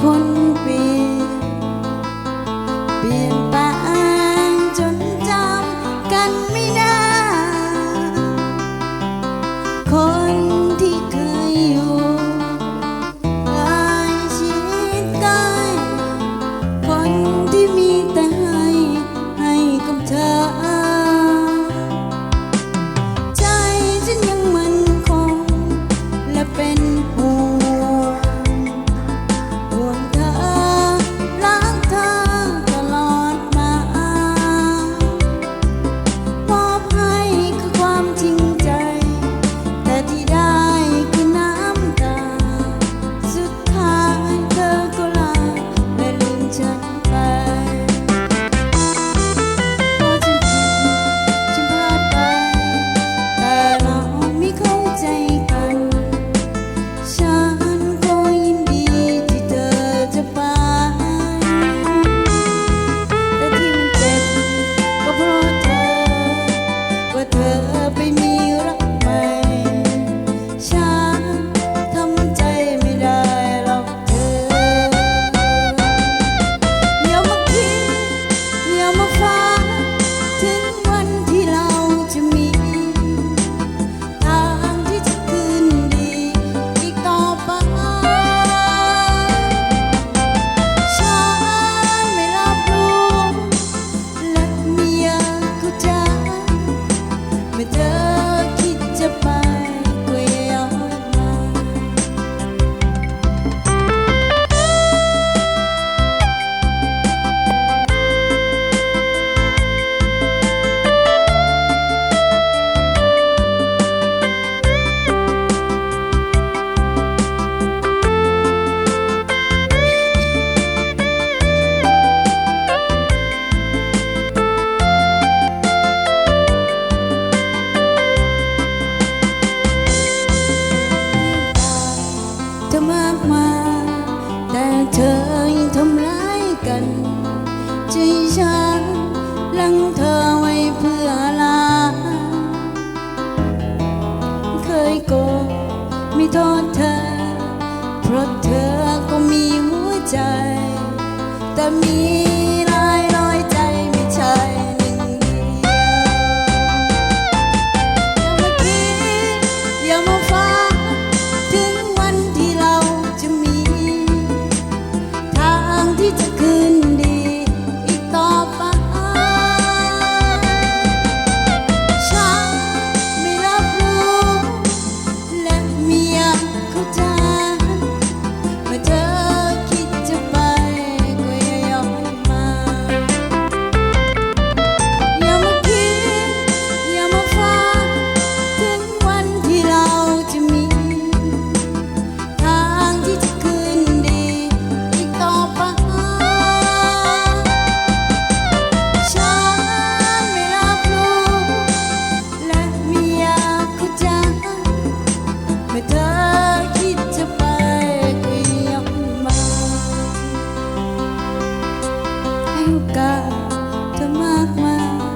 คนเปลี่ยนแปลงจนจำกันไม่ได้คนที่เคยอยู่ใกล้ชิดกันคนที่มีแต่ให้กับเธอใจฉันยังมั่นคงและเป็นห่วงเธอรักเธอตลอดมามอบให้คือความจริงใจแต่ที่ได้คือน้ำตาสุดท้ายเธอก็ลาและลืมฉันไปเพราะฉันผิดฉันพลาดไปแต่เราไม่เข้าใจกันฉันก็ยินดีที่เธอจะไปแต่ที่มันเจ็บก็เพราะเธอว่าเธอไปมีรักใหม่ฉันทำใจไม่ได้หรอกเธออย่ามาคิดอย่ามาฝันถึงวันที่เราจะมีทางที่จะคืนดีอีกต่อไปฉันไม่รับรู้และไม่อยากเข้าใจเมื่อเธอคิดจะไปก็อย่าย้อนมา เธอมากมายแต่เธอยังทำร้ายกันใจฉันลังเธอไว้เพื่อลาเคยโกรธไม่โทษเธอเพราะเธอก็มีหัวใจแต่มีหลายร้อยใจไม่ใช่หนึ่งเดียวอย่ามาคิดอย่ามาฝันถึงวันที่เราจะมีทางที่จะคืนดีอีกต่อไปฉันไม่รับรู้และไม่อยากเข้าใจเมื่อเธอคิดจะไปก็อย่าย้อนมาอย่ามาคิดอย่ามาฝันถึงวันที่เราจะมีทางที่จะคืนดีอีกต่อไปฉันไม่รับรู้และไม่อยากเข้าใจเมื่อเธอคิดจะไปก็อย่าย้อนมาให้โอกาสเธอมากมาย